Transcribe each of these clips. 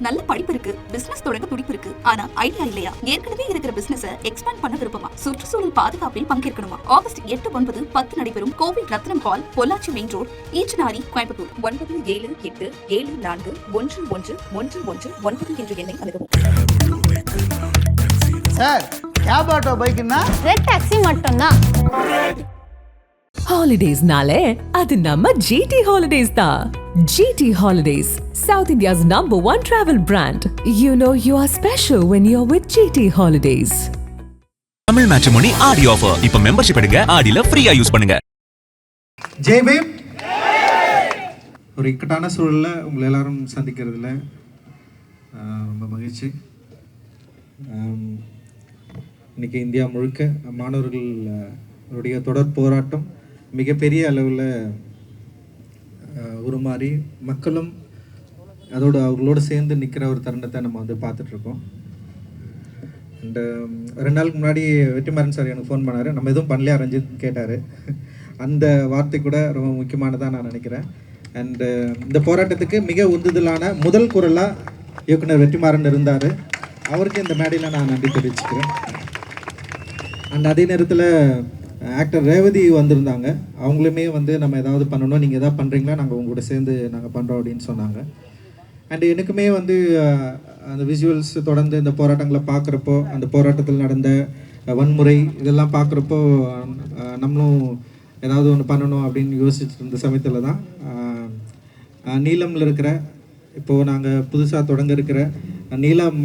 நல்ல படிப்பு இருக்கு, பிசினஸ் தொடங்க துடிப்பு இருக்கு, ஆனா ஐடியா இல்லையா? ஏற்கனவே இருக்கிற பிசினஸ் எக்ஸ்பேண்ட் பண்ண விருப்பமா? சுற்றுச்சூழல் பாதுகாப்பில் பங்கேற்கணுமா? ஆகஸ்ட் 8, 9, 10 நடைபெறும் கோவில் Ratnam hall, Pollachi main road, Eachanari, Coimbatore. 9787111111 என்ற எண்ணை அணுகவும். சார், கேப் ஆட்டோ பைக்னா ரெட் டாக்ஸி மட்டும்தான். Holidays-nale, adu namma GT Holidays da. GT Holidays, South India's #1 travel brand. You know you are special when you're with GT Holidays. Tamil matrimony Aadi offer. இப்ப membership எடுங்க, ஆடில ஃப்ரீயா use பண்ணுங்க. ஜெய் பீம். ஒரு இக்கட்டான சூழல்ல உங்களை எல்லாரும் சந்திக்கிறதுல ரொம்ப மகிழ்ச்சி. இன்னைக்கு இந்தியா முழுக்க மாணவர்களுடைய தொடர் போராட்டம் மிகப்பெரிய அளவில் உருமாறி மக்களும் அவர்களோடு சேர்ந்து நிற்கிற ஒரு தருணத்தை நம்ம வந்து பார்த்துட்ருக்கோம். அண்டு 2 நாளுக்கு முன்னாடி வெற்றிமாறன் சார் எனக்கு ஃபோன் பண்ணார். நம்ம எதுவும் பண்ணலையா ரஞ்சித் கேட்டார். அந்த வார்த்தை கூட ரொம்ப முக்கியமானதாக நான் நினைக்கிறேன். அண்டு இந்த போராட்டத்துக்கு மிக உந்துதலான முதல் குரலாக இயக்குனர் வெற்றிமாறன் இருந்தார். அவருக்கு இந்த மேடையில் நான் நன்றி தெரிவிச்சுக்கிறேன். அண்ட் அதே நேரத்தில் ஆக்டர் ரேவதி வந்திருந்தாங்க. அவங்களுமே வந்து நம்ம ஏதாவது பண்ணணும், நீங்கள் எதாவது பண்ணுறீங்களா, நாங்கள் உங்களோட சேர்ந்து நாங்கள் பண்ணுறோம் அப்படின்னு சொன்னாங்க. அண்டு எனக்குமே வந்து அந்த விசுவல்ஸ் தொடர்ந்து இந்த போராட்டங்களை பார்க்குறப்போ, அந்த போராட்டத்தில் நடந்த வன்முறை இதெல்லாம் பார்க்குறப்போ நம்மளும் ஏதாவது ஒன்று பண்ணணும் அப்படின்னு யோசிச்சுட்டு இருந்த சமயத்தில் தான் நீலமில் இருக்கிற, இப்போது நாங்கள் புதுசாக தொடங்க இருக்கிற நீலம்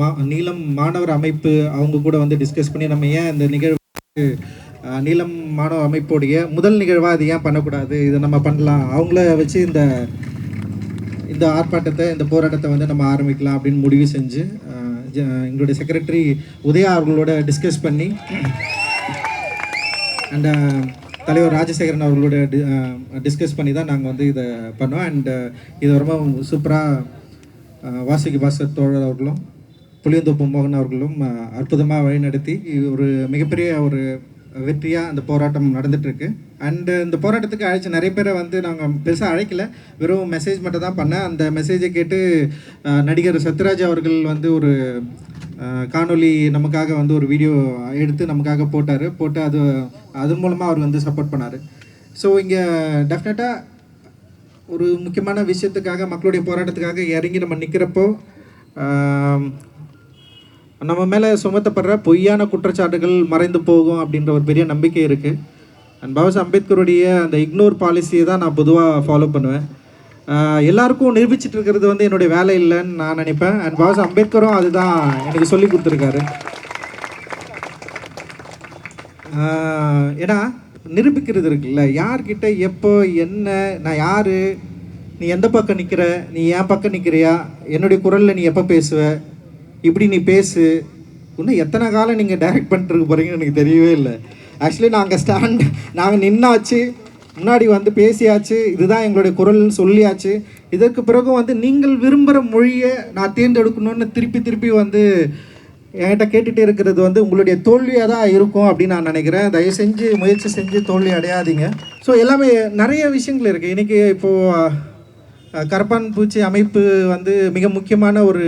மாணவர் அமைப்பு அவங்க கூட வந்து டிஸ்கஸ் பண்ணி நம்ம ஏன் இந்த நிகழ்வு நீலம் மாணவ அமைப்போடைய முதல் நிகழ்வாக அது ஏன் பண்ணக்கூடாது, இதை நம்ம பண்ணலாம், அவங்கள வச்சு இந்த ஆர்ப்பாட்டத்தை இந்த போராட்டத்தை வந்து நம்ம ஆரம்பிக்கலாம் அப்படின்னு முடிவு செஞ்சு எங்களுடைய செக்ரட்டரி உதயா அவர்களோட டிஸ்கஸ் பண்ணி அண்ட் தலைவர் ராஜசேகரன் அவர்களோட டிஸ்கஸ் பண்ணி தான் நாங்கள் வந்து இதை பண்ணோம். அண்டு இதை ரொம்ப சூப்பராக வாசுகி பாஸ்கர் தோழர் அவர்களும் புளியந்தோப்பு மோகன் அவர்களும் அற்புதமாக வழிநடத்தி ஒரு மிகப்பெரிய ஒரு வெற்றியாக அந்த போராட்டம் நடந்துகிட்ருக்கு. அண்டு இந்த போராட்டத்துக்கு அழைச்ச நிறைய பேரை வந்து நாங்கள் பெருசாக அழைக்கல, வெறும் மெசேஜ் மட்டும் தான் பண்ணேன். அந்த மெசேஜை கேட்டு நடிகர் சத்யராஜ் அவர்கள் வந்து ஒரு காணொலி நமக்காக வந்து ஒரு வீடியோ எடுத்து நமக்காக போட்டு அது மூலமாக அவர் வந்து சப்போர்ட் பண்ணார். ஸோ இங்கே டெஃபினட்டாக ஒரு முக்கியமான விஷயத்துக்காக, மக்களுடைய போராட்டத்துக்காக இறங்கி நம்ம நிற்கிறப்போ நம்ம மேலே சுமத்தப்படுற பொய்யான குற்றச்சாட்டுகள் மறைந்து போகும் அப்படின்ற ஒரு பெரிய நம்பிக்கை இருக்குது. அண்ட் பாபா அம்பேத்கருடைய அந்த இக்னோர் பாலிசியை தான் நான் பொதுவாக ஃபாலோ பண்ணுவேன். எல்லாருக்கும் நிரூபிச்சுட்டு இருக்கிறது வந்து என்னுடைய வேலை இல்லைன்னு நான் நினைப்பேன். அண்ட் பாபா அம்பேத்கரும் அதுதான் எனக்கு சொல்லி கொடுத்துருக்காரு. ஏன்னா நிரூபிக்கிறது இருக்குல்ல, யார்கிட்ட எப்போ என்ன, நான் யார், நீ எந்த பக்கம் நிற்கிற, நீ என் பக்கம் நிற்கிறியா, என்னுடைய குரலில் நீ எப்போ பேசுவ, இப்படி நீ பேசு, இன்னும் எத்தனை காலம் நீங்கள் டைரக்ட் பண்ணிட்டு போகிறீங்கன்னு எனக்கு தெரியவே இல்லை. ஆக்சுவலி நாங்கள் நின்னாச்சு, முன்னாடி வந்து பேசியாச்சு, இதுதான் எங்களுடைய குரல்னு சொல்லியாச்சு. இதற்கு பிறகும் வந்து நீங்கள் விரும்புகிற மொழியை நான் தேர்ந்தெடுக்கணும்னு திருப்பி வந்து என்கிட்ட கேட்டுகிட்டே இருக்கிறது வந்து உங்களுடைய தோல்வியாக தான் இருக்கும் அப்படின்னு நான் நினைக்கிறேன். தயவு செஞ்சு முயற்சி செஞ்சு தோல்வி அடையாதீங்க. ஸோ எல்லாமே நிறைய விஷயங்கள் இருக்குது. இன்றைக்கி இப்போது கரப்பான் பூச்சி அமைப்பு வந்து மிக முக்கியமான ஒரு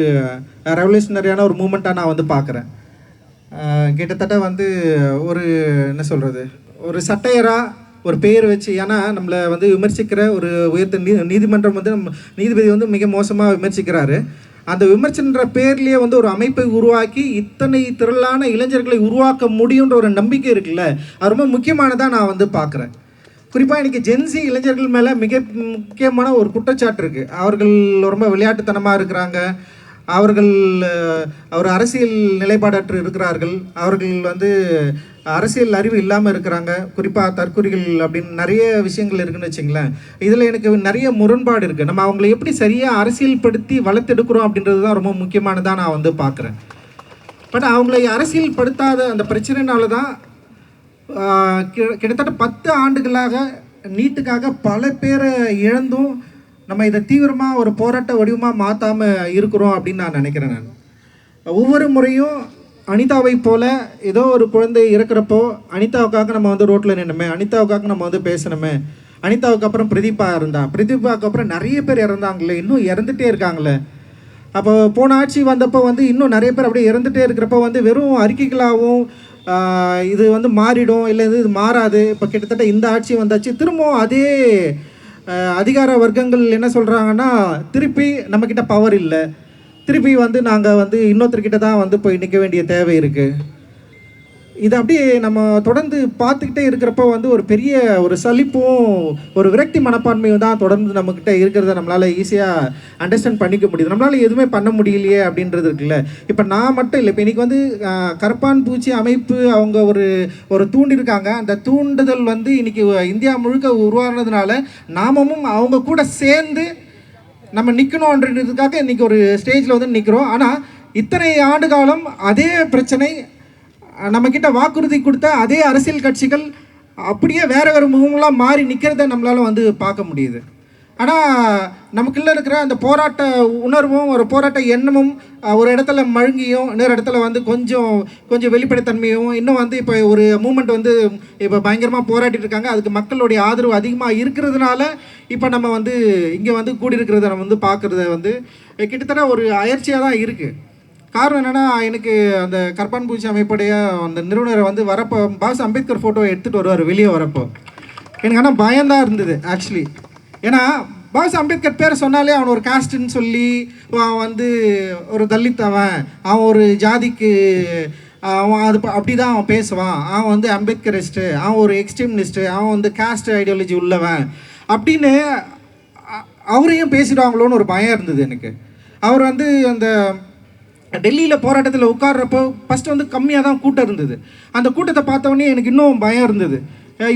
ரெவல்யூஷனரியான ஒரு மூமெண்ட்டாக நான் வந்து பார்க்குறேன். கிட்டத்தட்ட வந்து ஒரு என்ன சொல்கிறது, ஒரு சட்டையராக ஒரு பேர் வச்சு, ஏன்னா நம்மளை வந்து விமர்சிக்கிற ஒரு உயர்த்த நீதிமன்றம் வந்து நீதிபதி வந்து மிக மோசமாக விமர்சிக்கிறாரு. அந்த விமர்சனன்ற பேர்லேயே வந்து ஒரு அமைப்பை உருவாக்கி இத்தனை திரளான இளைஞர்களை உருவாக்க முடியுன்ற ஒரு நம்பிக்கை இருக்குல்ல, அது ரொம்ப முக்கியமானதாக நான் வந்து பார்க்குறேன். குறிப்பாக இன்றைக்கி ஜென்சி இளைஞர்கள் மேலே மிக முக்கியமான ஒரு குற்றச்சாட்டு இருக்குது. அவர்கள் ரொம்ப விளையாட்டுத்தனமாக இருக்கிறாங்க, அவர் அரசியல் நிலைப்பாடற்று இருக்கிறார்கள், அவர்கள் வந்து அரசியல் அறிவு இல்லாமல் இருக்கிறாங்க, குறிப்பாக தற்கொலைகள் அப்படின்னு நிறைய விஷயங்கள் இருக்குதுன்னு வச்சுங்களேன். இதில் எனக்கு நிறைய முரண்பாடு இருக்குது. நம்ம அவங்களை எப்படி சரியாக அரசியல்படுத்தி வளர்த்தெடுக்கிறோம் அப்படின்றது தான் ரொம்ப முக்கியமானதாக நான் வந்து பார்க்குறேன். பட் அவங்களை அரசியல்படுத்தாத அந்த பிரச்சனைனால தான் கிட்டத்தட்ட 10 ஆண்டுகளாக நீட்டுக்காக பல பேரை இழந்தும் நம்ம இதை தீவிரமாக ஒரு போராட்ட வடிவமாக மாற்றாமல் இருக்கிறோம் அப்படின்னு நான் நினைக்கிறேன். நான் ஒவ்வொரு முறையும் அனிதாவை போல் ஏதோ ஒரு குழந்தை இறக்குறப்போ அனிதாவுக்காக நம்ம வந்து ரோட்டில் நின்னுமே, அனிதாவுக்காக நம்ம வந்து பேசணுமே, அனிதாவுக்கு அப்புறம் பிரதீபாவுக்கு அப்புறம் நிறைய பேர் இறந்தாங்களே, இன்னும் இறந்துகிட்டே இருக்காங்களே. அப்போ போன ஆட்சி வந்தப்போ வந்து இன்னும் நிறைய பேர் அப்படியே இறந்துகிட்டே இருக்கிறப்ப வந்து வெறும் அறிக்கைகளாகவும் இது வந்து மாறிடும், இல்லை இது மாறாது. இப்போ கிட்டத்தட்ட இந்த ஆட்சி வந்தாச்சு, திரும்பவும் அதே அதிகார வர்க்கங்கள் என்ன சொல்கிறாங்கன்னா, திருப்பி நம்மக்கிட்ட பவர் இல்லை, திருப்பி வந்து நாங்கள் வந்து இன்னொருத்தர்கிட்ட தான் வந்து போய் நிற்க வேண்டிய தேவை இருக்குது. இது அப்படியே நம்ம தொடர்ந்து பார்த்துக்கிட்டே இருக்கிறப்ப வந்து ஒரு பெரிய ஒரு சலிப்பும் ஒரு விரக்தி மனப்பான்மையும் தான் தொடர்ந்து நம்மக்கிட்ட இருக்கிறத நம்மளால் ஈஸியாக அண்டர்ஸ்டாண்ட் பண்ணிக்க முடியுது. நம்மளால் எதுவுமே பண்ண முடியலையே அப்படின்றது இருக்குல்ல. இப்போ நான் மட்டும் இல்லை, இப்போ இன்றைக்கி வந்து கரப்பான் பூச்சி அமைப்பு அவங்க ஒரு தூண்டிருக்காங்க. அந்த தூண்டுதல் வந்து இன்றைக்கி இந்தியா முழுக்க உருவானதுனால நாமமும் அவங்க கூட சேர்ந்து நம்ம நிற்கணுன்றதுக்காக இன்றைக்கி ஒரு ஸ்டேஜில் வந்து நிற்கிறோம். ஆனால் இத்தனை ஆண்டு காலம் அதே பிரச்சனை நம்மக்கிட்ட வாக்குறுதி கொடுத்த அதே அரசியல் கட்சிகள் அப்படியே வேறு முகமெல்லாம் மாறி நிற்கிறத நம்மளால் வந்து பார்க்க முடியுது. ஆனால் நமக்குள்ளே இருக்கிற அந்த போராட்ட உணர்வும் ஒரு போராட்ட எண்ணமும் ஒரு இடத்துல மழுங்கியும் இன்னொரு இடத்துல வந்து கொஞ்சம் வெளிப்படைத்தன்மையும் இன்னும் வந்து இப்போ ஒரு மூமெண்ட் வந்து இப்போ பயங்கரமாக போராட்டிட்டு இருக்காங்க. அதுக்கு மக்களுடைய ஆதரவு அதிகமாக இருக்கிறதுனால இப்போ நம்ம வந்து இங்கே வந்து கூடியிருக்கிறத நம்ம வந்து பார்க்குறத வந்து கிட்டத்தட்ட ஒரு அயற்சியாக தான் இருக்குது. காரணம் என்னென்னா, எனக்கு அந்த கரப்பான் பூச்சி அமைப்புடைய அந்த நிறுவனரை வந்து வரப்போ பாஸ் அம்பேத்கர் ஃபோட்டோ எடுத்துகிட்டு வருவார் வெளியே வரப்போ. எனக்கு ஆனால் பயம்தான் இருந்தது ஆக்சுவலி. ஏன்னா பாஸ் அம்பேத்கர் பேரை சொன்னாலே அவன் ஒரு காஸ்ட்டுன்னு சொல்லி அவன் வந்து ஒரு தலித், அவன் ஒரு ஜாதிக்கு அவன் அது அப்படி தான் அவன் பேசுவான், அவன் வந்து அம்பேத்கரிஸ்ட்டு, அவன் ஒரு எக்ஸ்ட்ரீமிஸ்ட்டு, அவன் வந்து காஸ்ட் ஐடியாலஜி உள்ளவன் அப்படின்னு அவரையும் பேசிடுவாங்களோன்னு ஒரு பயம் இருந்தது எனக்கு. அவர் வந்து அந்த டெல்லியில் போராட்டத்தில் உட்கார்றப்போ ஃபஸ்ட்டு வந்து கம்மியாக தான் கூட்டம் இருந்தது. அந்த கூட்டத்தை பார்த்தவொடனே எனக்கு இன்னும் பயம் இருந்தது.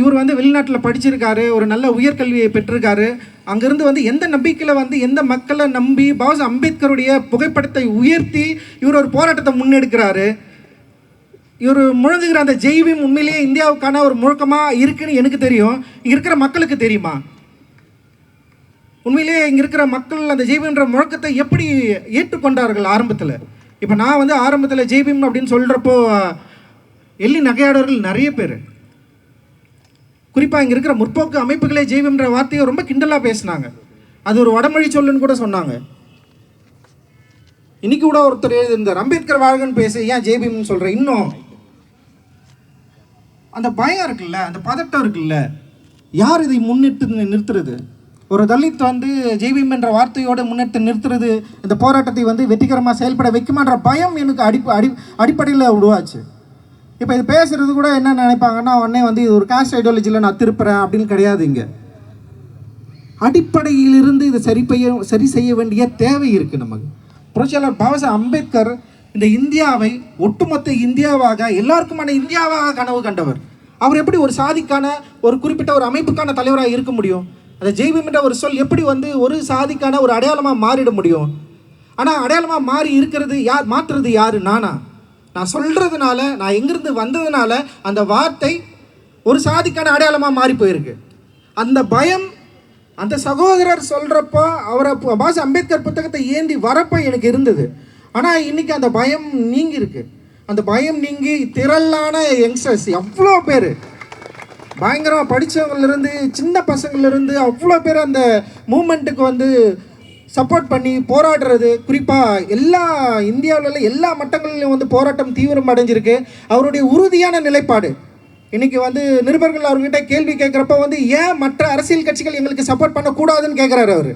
இவர் வந்து வெளிநாட்டில் படிச்சிருக்காரு, ஒரு நல்ல உயர்கல்வியை பெற்றிருக்காரு. அங்கேருந்து வந்து எந்த நம்பிக்கையில் வந்து எந்த மக்களை நம்பி பாஸ் அம்பேத்கருடைய புகைப்படத்தை உயர்த்தி இவர் ஒரு போராட்டத்தை முன்னெடுக்கிறாரு. இவர் முழங்குகிற அந்த ஜெய்பீம் உண்மையிலேயே இந்தியாவுக்கான ஒரு முழக்கமாக இருக்குன்னு எனக்கு தெரியும். இங்கே இருக்கிற மக்களுக்கு தெரியுமா? உண்மையிலேயே இங்கே இருக்கிற மக்கள் அந்த ஜெய்பீம்ன்ற முழக்கத்தை எப்படி ஏற்றுக்கொண்டார்கள் ஆரம்பத்தில்? இப்போ நான் வந்து ஆரம்பத்தில் ஜெய்பீம் அப்படின்னு சொல்கிறப்போ எள்ளி நகையாடவர்கள் நிறைய பேர், குறிப்பாக இங்கே இருக்கிற முற்போக்கு அமைப்புகளே ஜெய்பீம்ன்ற வார்த்தையை ரொம்ப கிண்டலாக பேசினாங்க. அது ஒரு வடமொழி சொல்லுன்னு கூட சொன்னாங்க. இன்னைக்கு கூட ஒருத்தர் எழுதியிருந்தார், அம்பேத்கர் வாழ்கன்னு பேச ஏன் ஜெய்பீம்னு சொல்கிற. இன்னும் அந்த பயம் இருக்குல்ல, அந்த பதட்டம் இருக்குல்ல, யார் இதை முன்னிட்டு நிறுத்துறது? ஒரு தலித் வந்து ஜெய்பீம் என்ற வார்த்தையோடு முன்னெடுத்து நிறுத்துறது இந்த போராட்டத்தை வந்து வெற்றிகரமாக செயல்பட வைக்குமான்ற பயம் எனக்கு அடிப்படையில் உருவாச்சு. இப்போ இது பேசுகிறது கூட என்ன நினைப்பாங்கன்னா, உடனே வந்து இது ஒரு காஸ்ட் ஐடியாலஜியில் நான் திருப்புறேன் அப்படின்னு கிடையாது. இங்கே அடிப்படையிலிருந்து இதை சரி செய்ய வேண்டிய தேவை இருக்குது நமக்கு. புரட்சியாளர் பாபா அம்பேத்கர் இந்த இந்தியாவை ஒட்டுமொத்த இந்தியாவாக எல்லாருக்குமான இந்தியாவாக கனவு கண்டவர். அவர் எப்படி ஒரு சாதிக்கான ஒரு குறிப்பிட்ட ஒரு அமைப்புக்கான தலைவராக இருக்க முடியும்? அந்த ஜெய்பீம் என்ற ஒரு சொல் எப்படி வந்து ஒரு சாதிக்கான ஒரு அடையாளமாக மாறிட முடியும்? ஆனால் அடையாளமாக மாறி இருக்கிறது யார், மாற்றுறது யார்? நான் சொல்கிறதுனால, நான் எங்கிருந்து வந்ததுனால அந்த வார்த்தை ஒரு சாதிக்கான அடையாளமாக மாறி போயிருக்கு. அந்த பயம் அந்த சகோதரர் சொல்கிறப்போ அவரை பாஸ் அம்பேத்கர் புத்தகத்தை ஏந்தி வரப்போ எனக்கு இருந்தது. ஆனால் இன்றைக்கி அந்த பயம் நீங்கி இருக்கு. அந்த பயம் நீங்கி திரளான யங்ஸ்டர்ஸ் எவ்வளோ பேர், பயங்கரமாக படித்தவங்கலேருந்து சின்ன பசங்கள்லேருந்து அவ்வளோ பேர் அந்த மூமெண்ட்டுக்கு வந்து சப்போர்ட் பண்ணி போராடுறது. குறிப்பாக எல்லா இந்தியாவில் எல்லா மட்டங்களிலும் வந்து போராட்டம் தீவிரம் அடைஞ்சிருக்கு. அவருடைய உறுதியான நிலைப்பாடு இன்றைக்கி வந்து நிருபர்கள் அவர்கிட்ட கேள்வி கேட்குறப்ப வந்து ஏன் மற்ற அரசியல் கட்சிகள் எங்களுக்கு சப்போர்ட் பண்ணக்கூடாதுன்னு கேட்குறாரு அவர்.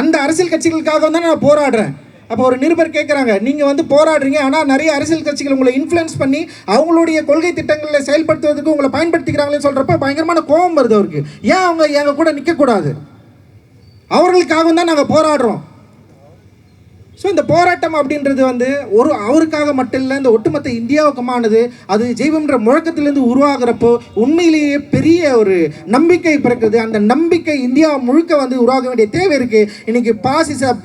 அந்த அரசியல் கட்சிகளுக்காக தான் நான் போராடுறேன். அப்போ ஒரு நிருபர் கேட்குறாங்க, நீங்கள் வந்து போராடுறீங்க, ஆனால் நிறைய அரசியல் கட்சிகள் உங்களை இன்ஃப்ளூயன்ஸ் பண்ணி அவங்களுடைய கொள்கை திட்டங்களில் செயல்படுத்துவதற்கு உங்களை பயன்படுத்திக்கிறாங்களேன்னு சொல்கிறப்ப பயங்கரமான கோபம் வருது அவருக்கு. ஏன் அவங்க எங்கள் கூட நிற்கக்கூடாது? அவர்களுக்காகவும் தான் நாங்கள் போராடுறோம். ஸோ இந்த போராட்டம் அப்படின்றது வந்து அவருக்காக மட்டும் இல்லை, இந்த ஒட்டுமொத்த இந்தியாவுக்குமானது. அது ஜெய்பீம்ன்ற முழக்கத்திலேருந்து உருவாகிறப்போ உண்மையிலேயே பெரிய ஒரு நம்பிக்கை பிறக்குது. அந்த நம்பிக்கை இந்தியா முழுக்க வந்து உருவாக வேண்டிய தேவை இருக்குது. இன்னைக்கு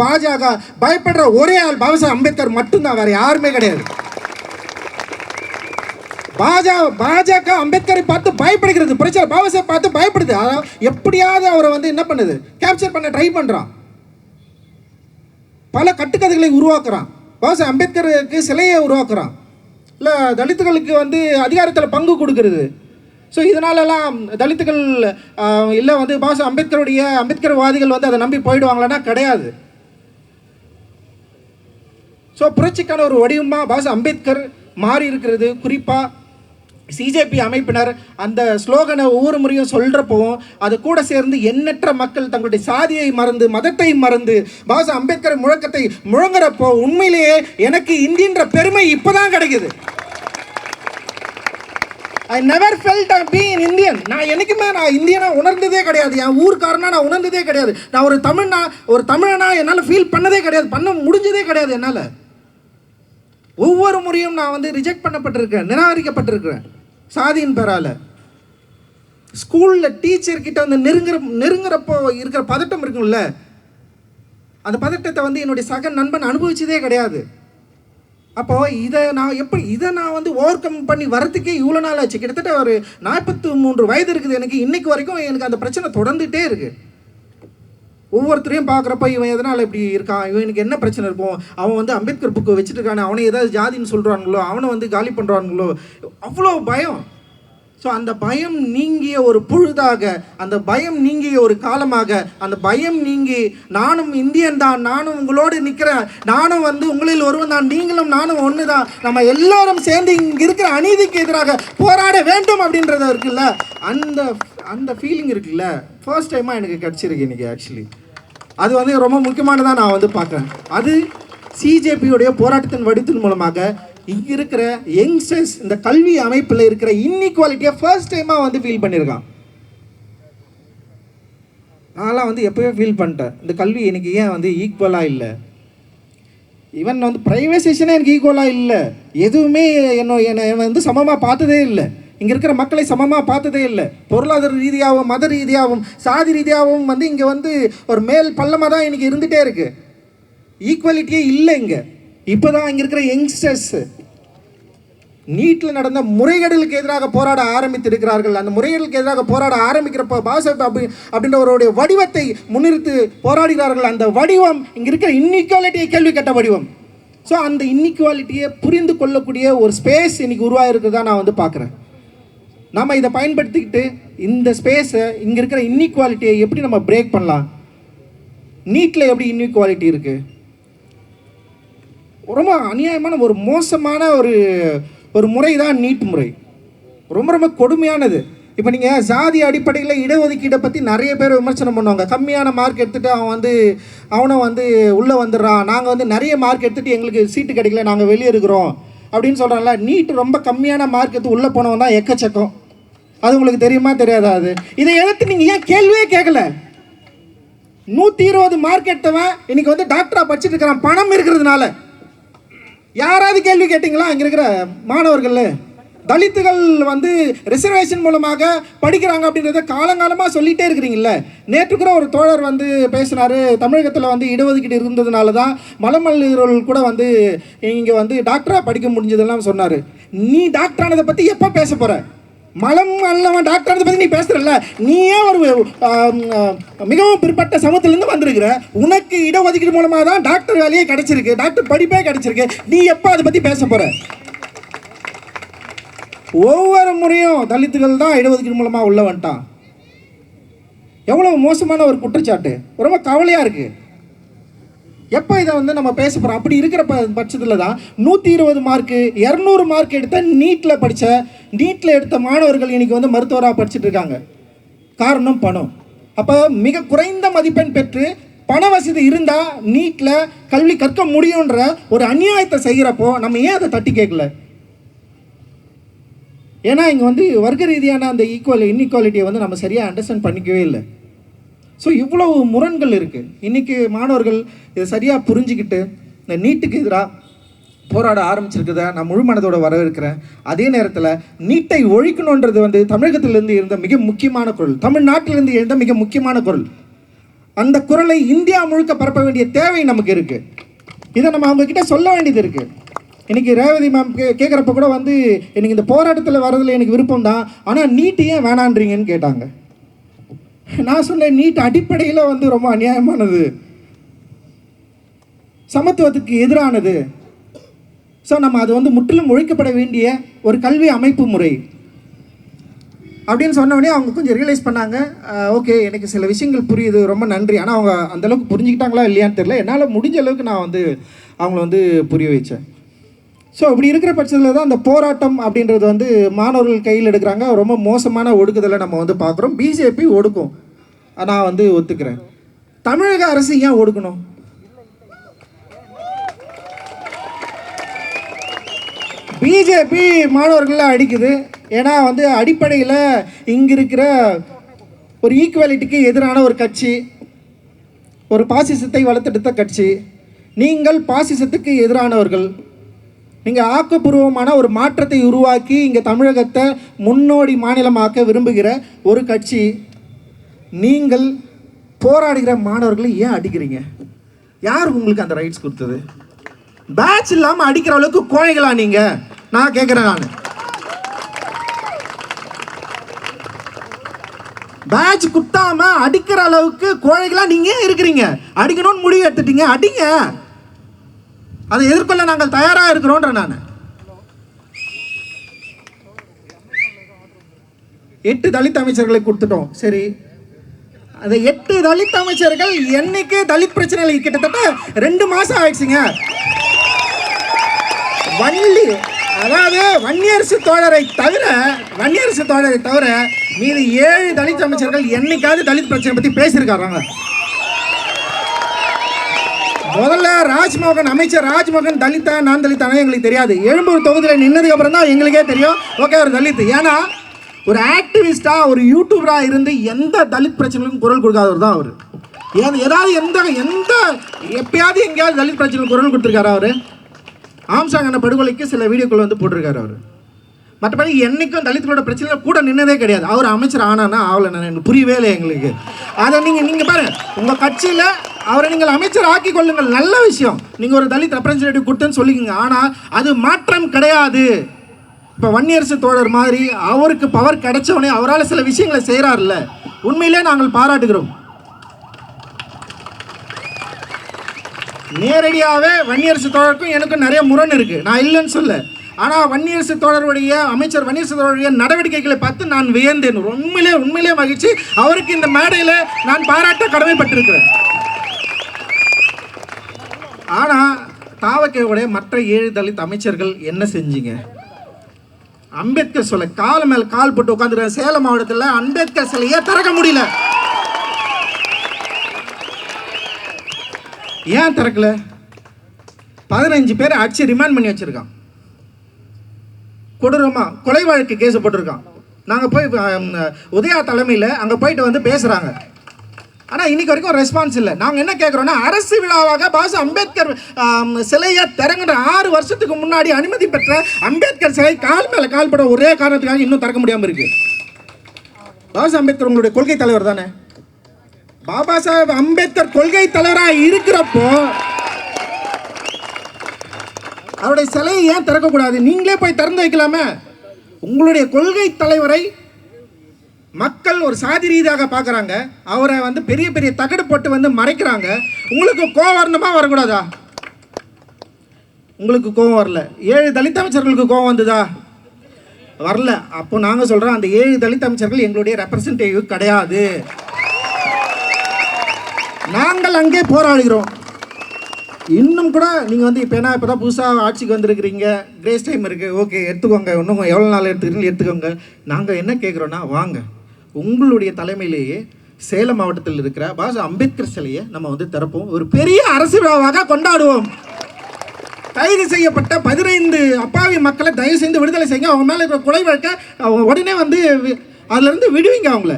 பாஜக பயப்படுற ஒரே ஆள் பாபா அம்பேத்கர் மட்டும்தான், வேற யாருமே கிடையாது. பாஜக அம்பேத்கரை பார்த்து பயப்படுகிறது, புரட்சியாளர் பாபா சாஹேப் பார்த்து பயப்படுது. அதாவது எப்படியாவது அவரை வந்து என்ன பண்ணுது, கேப்சர் பண்ண ட்ரை பண்ணுறான். பல கட்டுக்கதைகளை உருவாக்குறான். பாபா அம்பேத்கருக்கு சிலையை உருவாக்குறான். இல்லை தலித்துகளுக்கு வந்து அதிகாரத்தில் பங்கு கொடுக்கறது. ஸோ இதனாலலாம் தலித்துகள் இல்லை வந்து பாபா அம்பேத்கர்வாதிகள் வந்து அதை நம்பி போயிடுவாங்களான்னா கிடையாது. ஸோ புரட்சிக்கான ஒரு வடிவமாக பாஸ் அம்பேத்கர் மாறி இருக்கிறது. குறிப்பாக சிஜேபி அமைப்பினர் அந்த ஸ்லோகனை ஒவ்வொரு முறையும் சொல்கிறப்பவும் அது கூட சேர்ந்து எண்ணற்ற மக்கள் தங்களுடைய சாதியை மறந்து மதத்தை மறந்து பாஸ் அம்பேத்கர் முழக்கத்தை முழங்குறப்போ உண்மையிலேயே எனக்கு இந்தியன்ற பெருமை இப்போ தான் கிடைக்குது. I never felt being Indian. நான் என்னைக்குமே நான் இந்தியனா உணர்ந்ததே கிடையாது. என் ஊருக்காரனா நான் உணர்ந்ததே கிடையாது. நான் ஒரு தமிழனா என்னால் ஃபீல் பண்ணதே கிடையாது, பண்ண முடிஞ்சதே கிடையாது என்னால். ஒவ்வொரு முறையும் நான் வந்து ரிஜெக்ட் பண்ணப்பட்டிருக்கேன், நிராகரிக்கப்பட்டிருக்கிறேன் சாதியின் பேரால். ஸ்கூலில் டீச்சர்கிட்ட வந்து நெருங்குறப்போ இருக்கிற பதட்டம் இருக்கும்ல, அந்த பதட்டத்தை வந்து என்னுடைய சக நண்பன் அனுபவிச்சதே கிடையாது. அப்போது இதை நான் வந்து ஓவர் கம் பண்ணி வரத்துக்கே இவ்வளோ நாள் ஆச்சு. கிட்டத்தட்ட ஒரு 43 வயது இருக்குது எனக்கு. இன்றைக்கு வரைக்கும் எனக்கு அந்த பிரச்சனை தொடர்ந்துகிட்டே இருக்குது. ஒவ்வொருத்தரையும் பார்க்குறப்ப இவன் எதனால் இப்படி இருக்கான், இவனுக்கு என்ன பிரச்சனை இருக்கும், அவன் வந்து அம்பேத்கர் புக்கு வச்சுட்டு இருக்கானே, அவனை ஏதாவது ஜாதின்னு சொல்கிறானுங்களோ, அவனை வந்து காலி பண்ணுறானுங்களோ, அவ்வளோ பயம். ஸோ அந்த பயம் நீங்கிய ஒரு பொழுதாக, அந்த பயம் நீங்கிய ஒரு காலமாக, அந்த பயம் நீங்கி நானும் இந்தியன் தான், நானும் உங்களோடு நிற்கிறேன், நானும் வந்து உங்களில் ஒருவன் தான், நீங்களும் நானும் ஒன்று தான், நம்ம எல்லோரும் சேர்ந்து இங்கே இருக்கிற அநீதிக்கு எதிராக போராட வேண்டும் அப்படின்றது இருக்குல்ல, அந்த ஃபீலிங் இருக்குல்ல, ஃபர்ஸ்ட் டைமாக எனக்கு கிடச்சிருக்கு இன்றைக்கி. ஆக்சுவலி அது வந்து ரொம்ப முக்கியமானதாக நான் வந்து பார்க்குறேன். அது சிஜேபியோடைய போராட்டத்தின் வடிவத்தின் மூலமாக இங்கே இருக்கிற யங்ஸ்டர்ஸ், இந்த கல்வி அமைப்பில் இருக்கிற இன்இக்வாலிட்டியை ஃபர்ஸ்ட் டைமாக வந்து ஃபீல் பண்ணியிருக்கான். அதெல்லாம் வந்து எப்போயோ ஃபீல் பண்ணிட்டேன். இந்த கல்வி எனக்கு ஏன் வந்து ஈக்குவலாக இல்லை, ஈவன் வந்து ப்ரைவேசேஷனே எனக்கு ஈக்குவலாக இல்லை, எதுவுமே என்னை வந்து சமமாக பார்த்ததே இல்லை, இங்கே இருக்கிற மக்களை சமமாக பார்த்ததே இல்லை. பொருளாதார ரீதியாகவும் மத ரீதியாகவும் சாதி ரீதியாகவும் வந்து இங்கே வந்து ஒரு மேல் பள்ளமாக தான் இன்றைக்கி இருந்துகிட்டே இருக்குது. ஈக்குவாலிட்டியே இல்லை இங்கே. இப்போ தான் இங்கே இருக்கிற யங்ஸ்டர்ஸ் நீட்டில் நடந்த முறைகேடுகளுக்கு எதிராக போராட ஆரம்பித்திருக்கிறார்கள். அந்த முறைகேடுகளுக்கு எதிராக போராட ஆரம்பிக்கிறப்போ பாசப் அப்படின்றவருடைய வடிவத்தை முன்னிறுத்து போராடுகிறார்கள். அந்த வடிவம் இங்கே இருக்கிற இன்இக்வாலிட்டியை கேள்வி கேட்ட வடிவம். ஸோ அந்த இன்இக்வாலிட்டியை புரிந்து கொள்ளக்கூடிய ஒரு ஸ்பேஸ் இன்றைக்கி உருவாகிருக்குதான் நான் வந்து பார்க்குறேன். நம்ம இதை பயன்படுத்திக்கிட்டு இந்த ஸ்பேஸை, இங்கே இருக்கிற இன்இக்வாலிட்டியை எப்படி நம்ம பிரேக் பண்ணலாம். நீட்டில் எப்படி இன்இக்வாலிட்டி இருக்குது, ரொம்ப அநியாயமான ஒரு மோசமான ஒரு முறை தான் நீட் முறை. ரொம்ப ரொம்ப கொடுமையானது. இப்போ நீங்கள் சாதி அடிப்படையில் இடஒதுக்கீடை பற்றி நிறைய பேர் விமர்சனம் பண்ணுவாங்க. கம்மியான மார்க் எடுத்துகிட்டு அவனை வந்து உள்ளே வந்துடுறான், நாங்கள் வந்து நிறைய மார்க் எடுத்துகிட்டு எங்களுக்கு சீட்டு கிடைக்கல, நாங்கள் வெளியே இருக்கிறோம் அப்படின்னு சொல்கிறாங்களா. நீட் ரொம்ப கம்மியான மார்க் எடுத்து உள்ளே போனவன் தான் எக்கச்சக்கம். அது உங்களுக்கு தெரியுமா தெரியாதா? அது இதை எதிர்த்து நீங்கள் ஏன் கேள்வியே கேட்கல? 120 மார்க் எடுத்தவன் இன்னைக்கு வந்து டாக்டராக படிச்சுட்டு இருக்கிறான், பணம் இருக்கிறதுனால. யாராவது கேள்வி கேட்டிங்களா? இங்கே இருக்கிற மாணவர்கள், தலித்துகள் வந்து ரிசர்வேஷன் மூலமாக படிக்கிறாங்க அப்படின்றத காலங்காலமாக சொல்லிகிட்டே இருக்கிறீங்கள. நேற்று கூட ஒரு தோழர் வந்து பேசினார், தமிழகத்தில் வந்து இடஒதுக்கீடு இருந்ததுனால தான் மலமல்லீரல் கூட வந்து இங்கே வந்து டாக்டராக படிக்க முடிஞ்சதெல்லாம் சொன்னார். நீ டாக்டரானதை பற்றி எப்போ பேச போகிற? மலம் அல்லவன் டாக்டரானதை பற்றி நீ பேசுகிறல்ல. நீயே ஒரு மிகவும் பிற்பட்ட சமூகத்திலேருந்து வந்திருக்கிற, உனக்கு இடஒதுக்கீடு மூலமாக தான் டாக்டர் வேலையே கிடச்சிருக்கு, டாக்டர் படிப்பே கிடச்சிருக்கு. நீ எப்போ அதை பற்றி பேச போகிற? ஒவ்வொரு முறையும் தலித்துகள் தான் இடஒதுக்கீடு மூலமாக உள்ள வந்துட்டான். எவ்வளோ மோசமான ஒரு குற்றச்சாட்டு, ரொம்ப கவலையாக இருக்குது. எப்போ இதை வந்து நம்ம பேச போகிறோம்? அப்படி இருக்கிற பட்சத்தில் தான் 120 மார்க்கு 200 மார்க் எடுத்த நீட்டில் எடுத்த மாணவர்கள் இன்றைக்கி வந்து மருத்துவராக படிச்சுட்டு இருக்காங்க. காரணம் பணம். அப்போ மிக குறைந்த மதிப்பெண் பெற்று பண வசதி இருந்தால் நீட்டில் கல்வி கற்க முடியுன்ற ஒரு அநியாயத்தை செய்கிறப்போ நம்ம ஏன் அதை தட்டி கேட்கல? ஏன்னா இங்கே வந்து வர்க்க ரீதியான அந்த இன்இக்வாலிட்டியை வந்து நம்ம சரியாக அண்டர்ஸ்டாண்ட் பண்ணிக்கவே இல்லை. ஸோ இவ்வளவு முரண்கள் இருக்குது. இன்றைக்கி மாணவர்கள் இதை சரியாக புரிஞ்சுக்கிட்டு இந்த நீட்டுக்கு எதிராக போராட ஆரம்பிச்சிருக்கிறத நான் முழு மனதோடு வரவேற்கிறேன். அதே நேரத்தில் நீட்டை ஒழிக்கணுன்றது வந்து தமிழகத்திலிருந்து இருந்த மிக முக்கியமான குரல், தமிழ்நாட்டிலிருந்து எழுந்த மிக முக்கியமான குரல். அந்த குரலை இந்தியா முழுக்க பரப்ப வேண்டிய தேவை நமக்கு இருக்குது. இதை நம்ம அவங்கக்கிட்ட சொல்ல வேண்டியது இருக்குது. இன்றைக்கி ரேவதி மேம் கேட்குறப்ப கூட வந்து எனக்கு இந்த போராட்டத்தில் வர்றதில் எனக்கு விருப்பம் தான், ஆனால் நீட்டு ஏன் வேணான்றீங்கன்னு கேட்டாங்க. நான் சொன்னேன், நீட் அடிப்படையில் வந்து ரொம்ப அநியாயமானது, சமத்துவத்துக்கு எதிரானது. ஸோ நம்ம அது வந்து முற்றிலும் ஒழிக்கப்பட வேண்டிய ஒரு கல்வி அமைப்பு முறை அப்படின்னு சொன்னோடனே அவங்க கொஞ்சம் ரியலைஸ் பண்ணாங்க. ஓகே, எனக்கு சில விஷயங்கள் புரியுது, ரொம்ப நன்றி. ஆனால் அவங்க அந்தளவுக்கு புரிஞ்சுக்கிட்டாங்களா இல்லையான்னு தெரியல. என்னால் முடிஞ்ச அளவுக்கு நான் வந்து அவங்கள வந்து புரிய வச்சேன். ஸோ இப்படி இருக்கிற பட்சத்தில் தான் அந்த போராட்டம் அப்படின்றது வந்து மாணவர்கள் கையில் எடுக்கிறாங்க. ரொம்ப மோசமான ஒடுக்குதலை நம்ம வந்து பார்க்குறோம். பிஜேபி ஒடுக்கும், நான் வந்து ஒத்துக்கிறேன். தமிழக அரசு ஏன் ஒடுக்கணும்? பிஜேபி மாணவர்களை அடிக்குது. ஏன்னா வந்து அடிப்படையில் இங்கே இருக்கிற ஒரு ஈக்குவாலிட்டிக்கு எதிரான ஒரு கட்சி, ஒரு பாசிசத்தை வளர்த்தெடுத்த கட்சி. நீங்கள் பாசிசத்துக்கு எதிரானவர்கள். நீங்கள் ஆக்கப்பூர்வமான ஒரு மாற்றத்தை உருவாக்கி இங்கே தமிழகத்தை முன்னோடி மாநிலமாக்க விரும்புகிற ஒரு கட்சி. நீங்கள் போராடுகிற மாணவர்களை ஏன் அடிக்கிறீங்க? யார் உங்களுக்கு அந்த ரைட்ஸ் கொடுத்தது? பேட்ச் இல்லாமல் அடிக்கிற அளவுக்கு கோழைகளா நீங்கள்? நான் கேட்குறேன். நான் பேட்ச் குத்தாம அடிக்கிற அளவுக்கு கோழைகளா நீங்க ஏன் இருக்கிறீங்க? அடிக்கணும்னு முடிவு எடுத்துட்டீங்க, அடிங்க. அதை எதிர்கொள்ள நாங்கள் தயாராக இருக்கிறோன்ற. நான் 8 தலித் அமைச்சர்களை கொடுத்துட்டோம். சரி, அந்த 8 தலித் அமைச்சர்கள் என்னைக்கு தலித் பிரச்சனை கிட்டத்தட்ட 2 மாசம் ஆயிடுச்சுங்க. அதாவது வன்னியரசு தோழரை தவிர மீது 7 தலித் அமைச்சர்கள் என்னைக்காவது தலித் பிரச்சனை பத்தி பேசியிருக்காங்க? முதல்ல அமைச்சர் ராஜ்மோகன் தலித்தா நான் தலித்தானே எங்களுக்கு தெரியாது. எழும்பூர் தொகுதியில் நின்னதுக்கு அப்புறம் தான் எங்களுக்கே தெரியும், ஓகே ஒரு தலித். ஏன்னா ஒரு ஆக்டிவிஸ்டா ஒரு யூடியூபரா இருந்து எந்த தலித் பிரச்சனைக்கும் குரல் கொடுக்காதவர் தான் அவர். ஏதாவது எந்த எப்பயாவது எங்கேயாவது தலித் பிரச்சனைக்கு குரல் கொடுத்துருக்காரு அவர்? ஆம்சாங் அண்ணன் படுகொலைக்கு சில வீடியோக்கள் வந்து போட்டிருக்காரு அவர். மற்றபடி என்றைக்கும் தலித்துகளோட பிரச்சனை கூட நின்னதே கிடையாது. அவர் அமைச்சர் ஆனானா ஆகலை, எனக்கு புரியவே இல்லை எங்களுக்கு. அதை நீங்கள் பாருங்கள், உங்கள் கட்சியில் அவரை நீங்கள் அமைச்சர் ஆக்கி கொள்ளுங்கள், நல்ல விஷயம். நீங்கள் ஒரு தலித் ரெப்ரஸன்டேட்டிவ் கொடுத்தேன்னு சொல்லிக்கோங்க. ஆனால் அது மாற்றம் கிடையாது. இப்போ வன்னியரசு தோழர் மாதிரி அவருக்கு பவர் கிடைச்சவனே அவரால் சில விஷயங்களை செய்கிறார்ல, உண்மையிலே நாங்கள் பாராட்டுகிறோம். நேரடியாகவே வன்னியரசு தோழருக்கும் எனக்கும் நிறைய முரண் இருக்குது, நான் இல்லைன்னு சொல்ல. ஆனால் வன்னியரசு தோழருடைய அமைச்சர் வன்னியரசு தோழருடைய நடவடிக்கைகளை பார்த்து நான் வியந்தேன். உண்மையிலே மகிழ்ச்சி. அவருக்கு இந்த மேடையில் நான் பாராட்ட கடமைப்பட்டிருக்கிறேன். ஆனால் தாவக்கையோடைய மற்ற 7 தலித் அமைச்சர்கள் என்ன செஞ்சீங்க? அம்பேத்கர் சிலை கால் மேல் கால் போட்டு உட்காந்துருக்க சேலம் மாவட்டத்தில் அம்பேத்கர் சிலையே திறக்க முடியல. ஏன் திறக்கல? 15 பேரை அடிச்சு ரிமாண்ட் பண்ணி வச்சிருக்கான். கொடூரமா கொலை வழக்கு கேஸ் போட்டிருக்கான். நாங்கள் போய் உதயா தலைமையில் அங்கே போயிட்டு வந்து பேசுகிறாங்க. ஆனால் இன்னைக்கு வரைக்கும் ரெஸ்பான்ஸ் இல்லை. நாங்கள் என்ன கேட்குறோன்னா, அரசு விழாவாக பாஸ் அம்பேத்கர் சிலையை திறங்குற 6 வருஷத்துக்கு முன்னாடி அனுமதி பெற்ற அம்பேத்கர் சிலை கால் மேலே கால் பட ஒரே காரணத்துக்காக இன்னும் திறக்க முடியாமல் இருக்கு. பாஸ் அம்பேத்கர் உங்களுடைய கொள்கை தலைவர் தானே? பாபா சாஹேப் அம்பேத்கர் கொள்கை தலைவராக இருக்கிறப்போ அவருடைய சிலையை ஏன் திறக்கக்கூடாது? நீங்களே போய் திறந்து வைக்கலாமே. உங்களுடைய கொள்கை தலைவரை மக்கள் ஒரு சாதி ரீதியாக பார்க்குறாங்க, அவரை வந்து பெரிய பெரிய தகடு போட்டு வந்து மறைக்கிறாங்க. உங்களுக்கு கோவம் வரணுமா வரக்கூடாதா? உங்களுக்கு கோவம் வரல. 7 தலித் அமைச்சர்களுக்கு கோவம் வந்ததா? வரல. அப்போ நாங்கள் சொல்கிறோம், அந்த 7 தலித் அமைச்சர்கள் எங்களுடைய ரெப்ரசன்டேட்டிவ் கிடையாது. நாங்கள் அங்கே போராடுகிறோம். இன்னும் கூட நீங்கள் வந்து இப்போ தான் புதுசாக ஆட்சிக்கு வந்திருக்கிறீங்க, கிரேஸ் டைம் இருக்குது, ஓகே எடுத்துக்கோங்க, இன்னும் எவ்வளோ நாள் எடுத்துக்கோங்க. நாங்கள் என்ன கேட்குறோன்னா, வாங்க உங்களுடைய தலைமையிலேயே சேலம் மாவட்டத்தில் இருக்கிற பாபா அம்பேத்கர் சிலையை நம்ம வந்து திறப்போம், ஒரு பெரிய அரசு விழாவாக கொண்டாடுவோம். கைது செய்யப்பட்ட 15 அப்பாவி மக்களை தயவு செய்து விடுதலை செய்யுங்க. அவங்க மேலே இருக்கிற கொலை வழக்க உடனே வந்து அதுலேருந்து விடுவீங்க. அவங்கள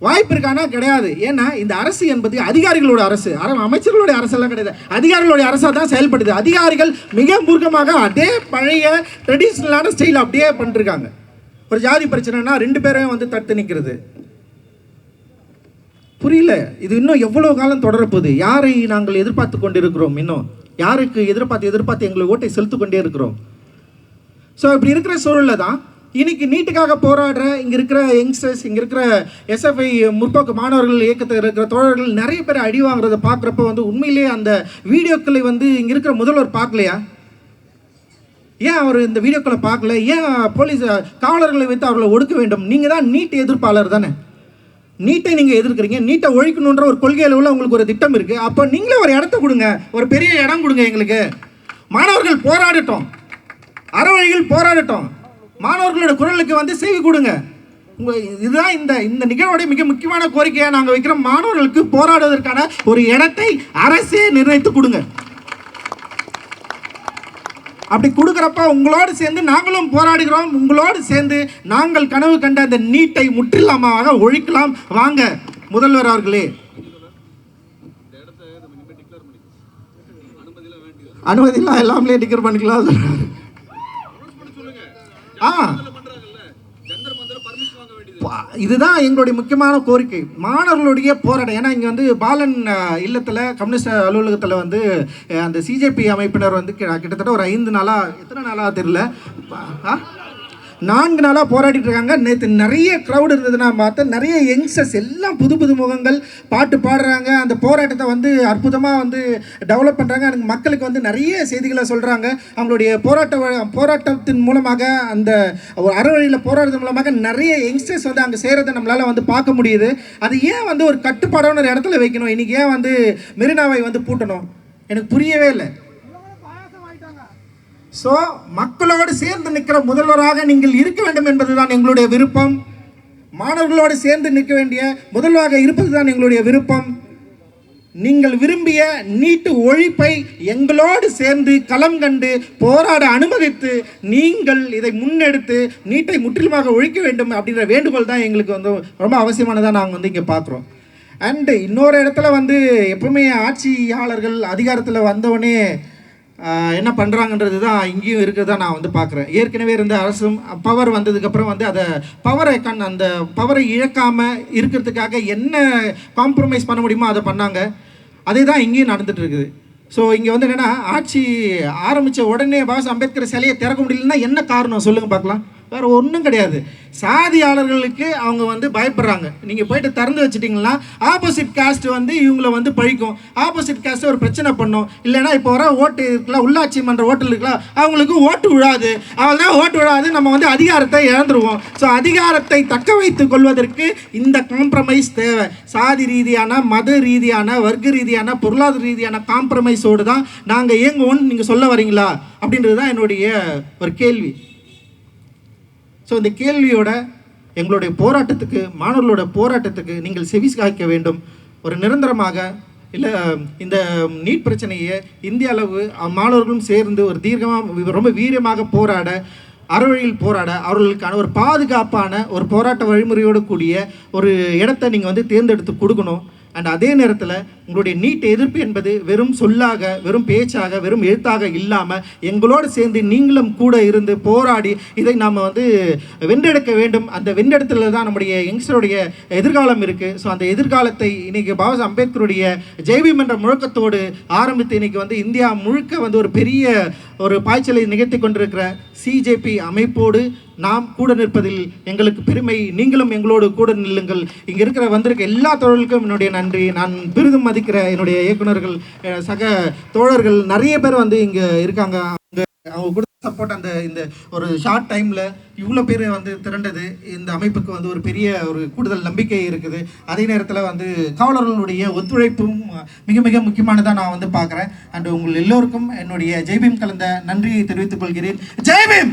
வாய்ப்பு இருக்கானா? கிடையாது. ஏன்னா இந்த அரசு என்பது அதிகாரிகளோட அரசு, அமைச்சர்களுடைய அரசெல்லாம் கிடையாது, அதிகாரிகளுடைய அரசாக தான் செயல்படுது. அதிகாரிகள் மிக மூர்க்கமாக அதே பழைய ட்ரெடிஷ்னலான ஸ்டைல் அப்படியே பண்ணிருக்காங்க. ஒரு ஜாதி பிரச்சனைனா 2 பேரையும் வந்து தடுத்து நிற்கிறது. புரியல, இது இன்னும் எவ்வளோ காலம் தொடரப்போகுது? யாரை நாங்கள் எதிர்பார்த்து கொண்டிருக்கிறோம்? இன்னும் யாருக்கு எதிர்பார்த்து எங்களை ஓட்டை செலுத்து கொண்டே இருக்கிறோம்? ஸோ இப்படி இருக்கிற சூழலில் தான் இன்னைக்கு நீட்டுக்காக போராடுற இங்கே இருக்கிற யங்ஸ்டர்ஸ், இங்கே இருக்கிற எஸ்எஃப்ஐ முற்போக்கு மாணவர்கள் இயக்கத்தில் இருக்கிற தோழர்கள் நிறைய பேர் அடி வாங்குறத பார்க்குறப்ப வந்து உண்மையிலேயே அந்த வீடியோக்களை வந்து இங்கே இருக்கிற முதல்வர் பார்க்கலையா? ஏன் அவர் இந்த வீடியோக்களை பார்க்கல? ஏன் போலீஸ் காவலர்களை வைத்து அவர்களை ஒடுக்க வேண்டும்? நீங்கள் தான் நீட் எதிர்ப்பாளர் தானே? நீட்டை நீங்கள் எதிர்க்கிறீங்க, நீட்டை ஒழிக்கணுன்ற ஒரு கொள்கை அளவில் உங்களுக்கு ஒரு திட்டம் இருக்குது. அப்போ நீங்களே ஒரு இடத்த கொடுங்க, ஒரு பெரிய இடம் கொடுங்க எங்களுக்கு. மாணவர்கள் போராடட்டும், அறவழிகள் போராடட்டும், மாணவர்களோட குரலுக்கு வந்து செய்தி கொடுங்க. இதுதான் இந்த நிகழ்வோடைய மிக முக்கியமான கோரிக்கையாக நாங்கள் வைக்கிறோம். மாணவர்களுக்கு போராடுவதற்கான ஒரு இடத்தை அரசே நிர்ணயித்து கொடுங்க. அப்படி கொடுக்குறப்ப உங்களோடு சேர்ந்து நாங்களும் போராடுகிறோம். உங்களோடு சேர்ந்து நாங்கள் கனவு கண்ட அந்த நீட்டை முற்றிலுமாக ஒழிக்கலாம். வாங்க முதல்வர் அவர்களே. அனுமதியெல்லாம் எல்லாமே டிக்கெட் பண்ணிக்கலாம். இதுதான் எங்களுடைய முக்கியமான கோரிக்கை, மாணவர்களுடைய போராட்டம். ஏன்னா இங்கே வந்து பாலன் இல்லத்தில் கம்யூனிஸ்ட் அலுவலகத்தில் வந்து அந்த சிஜேபி அமைப்பினர் வந்து கிட்டத்தட்ட ஒரு 5 நாளாக, எத்தனை நாளாக தெரியல, 4 நாளாக போராடிட்டு இருக்காங்க. நேற்று நிறைய க்ரௌடு இருந்தது, நான் பார்த்தேன். நிறைய யங்ஸ்டர்ஸ் எல்லாம் புது புது முகங்கள் பாட்டு பாடுறாங்க. அந்த போராட்டத்தை வந்து அற்புதமாக வந்து டெவலப் பண்ணுறாங்க. எனக்கு மக்களுக்கு வந்து நிறைய செய்திகளை சொல்கிறாங்க. அவங்களுடைய போராட்டத்தின் மூலமாக, அந்த ஒரு அறவழியில் போராட்டத்தின் மூலமாக நிறைய யங்ஸ்டர்ஸ் வந்து அங்கே செய்கிறத நம்மளால் வந்து பார்க்க முடியுது. அது ஏன் வந்து ஒரு கட்டுப்பாடான ஒரு இடத்துல வைக்கணும்? இன்றைக்கி ஏன் வந்து மெரினாவை வந்து பூட்டணும்? எனக்கு புரியவே இல்லை. ஸோ மக்களோடு சேர்ந்து நிற்கிற முதல்வராக நீங்கள் இருக்க வேண்டும் என்பதுதான் எங்களுடைய விருப்பம். மாணவர்களோடு சேர்ந்து நிற்க வேண்டிய முதல்வராக இருப்பது தான் எங்களுடைய விருப்பம். நீங்கள் விரும்பிய நீட்டு ஒழிப்பை எங்களோடு சேர்ந்து களம் கண்டு போராட அனுமதித்து நீங்கள் இதை முன்னெடுத்து நீட்டை முற்றிலுமாக ஒழிக்க வேண்டும் அப்படின்ற வேண்டுகோள் தான் எங்களுக்கு வந்து ரொம்ப அவசியமானதாக நாங்கள் வந்து இங்கே பார்க்குறோம். அண்டு இன்னொரு இடத்துல வந்து எப்பவுமே ஆட்சியாளர்கள் அதிகாரத்தில் வந்தவொடனே என்ன பண்ணுறாங்கன்றது தான் இங்கேயும் இருக்கிறதா நான் வந்து பார்க்குறேன். ஏற்கனவே இருந்த அரசும் பவர் வந்ததுக்கப்புறம் வந்து அதை அந்த பவரை இழக்காமல் இருக்கிறதுக்காக என்ன காம்ப்ரமைஸ் பண்ண முடியுமோ அதை பண்ணாங்க. அதே தான் இங்கேயும் நடந்துகிட்டு இருக்குது. ஸோ இங்கே வந்து என்னென்னா, ஆட்சி ஆரம்பித்த உடனே பாஸ் அம்பேத்கர் சிலையை திறக்க முடியலன்னா என்ன காரணம் சொல்லுங்கள் பார்க்கலாம். வேறு ஒன்றும் கிடையாது. சாதியாளர்களுக்கு அவங்க வந்து பயப்படுறாங்க. நீங்கள் போயிட்டு திறந்து வச்சுட்டிங்கன்னா ஆப்போசிட் காஸ்ட் வந்து இவங்களை வந்து பழிக்கும், ஆப்போசிட் காஸ்ட்டு ஒரு பிரச்சனை பண்ணும். இல்லைன்னா இப்போ வர ஓட்டு இருக்கலாம், உள்ளாட்சி மன்ற ஓட்டு இருக்கலாம், அவங்களுக்கு ஓட்டு விழாது. அவள் தான் ஓட்டு விழாது, நம்ம வந்து அதிகாரத்தை இழந்துருவோம். ஸோ அதிகாரத்தை தக்க வைத்து கொள்வதற்கு இந்த காம்ப்ரமைஸ் தேவை. சாதி ரீதியான, மத ரீதியான, வர்க்க ரீதியான, பொருளாதார ரீதியான காம்ப்ரமைஸோடு தான் நாங்கள் இயங்குவோம்னு நீங்கள் சொல்ல வரீங்களா அப்படின்றது தான் என்னுடைய ஒரு கேள்வி. ஸோ இந்த கேள்வியோட எங்களுடைய போராட்டத்துக்கு, மாணவர்களோட போராட்டத்துக்கு நீங்கள் செவி சாய்க்க வேண்டும். ஒரு நிரந்தரமாக இல்லை இந்த நீட் பிரச்சனையை இந்திய அளவு மாணவர்களும் சேர்ந்து ஒரு தீர்க்கமாக ரொம்ப வீரியமாக போராட, அறவழியில் போராட, அவர்களுக்கான ஒரு பாதுகாப்பான ஒரு போராட்ட வழிமுறையோடு கூடிய ஒரு இடத்தை நீங்கள் வந்து தேர்ந்தெடுத்து கொடுக்கணும். அண்ட் அதே நேரத்தில் உங்களுடைய நீட் எதிர்ப்பு என்பது வெறும் சொல்லாக, வெறும் பேச்சாக, வெறும் எழுத்தாக இல்லாமல் எங்களோடு சேர்ந்து நீங்களும் கூட இருந்து போராடி இதை நாம் வந்து வென்றெடுக்க வேண்டும். அந்த வென்றெடுத்துல தான் நம்முடைய யங்ஸ்டருடைய எதிர்காலம் இருக்குது. ஸோ அந்த எதிர்காலத்தை இன்றைக்கி பாபா அம்பேத்கருடைய ஜெய்பீம் என்ற முழக்கத்தோடு ஆரம்பித்து இன்றைக்கி வந்து இந்தியா முழுக்க வந்து ஒரு பெரிய ஒரு பாய்ச்சலை நிகழ்த்தி கொண்டிருக்கிற சிஜேபி அமைப்போடு நாம் கூட நிற்பதில் எங்களுக்கு பெருமை. நீங்களும் எங்களோடு கூட நில்லுங்கள். இங்கே வந்திருக்க எல்லா தோழர்களுக்கும் என்னுடைய நன்றி. நான் பெரிதும் மதிக்கிற என்னுடைய இயக்குநர்கள், சக தோழர்கள் நிறைய பேர் வந்து இங்கே இருக்காங்க. அவங்க கொடுத்த சப்போர்ட், இந்த ஒரு ஷார்ட் டைமில் இவ்வளோ பேர் வந்து திரண்டது இந்த அமைப்புக்கு வந்து ஒரு பெரிய ஒரு கூடுதல் நம்பிக்கை இருக்குது. அதே நேரத்தில் வந்து காவலர்களுடைய ஒத்துழைப்பும் மிக மிக முக்கியமானதாக நான் வந்து பார்க்குறேன். அண்ட் உங்கள் எல்லோருக்கும் என்னுடைய ஜெய்பீம் கலந்த நன்றியை தெரிவித்துக் கொள்கிறேன். ஜெய்பீம்.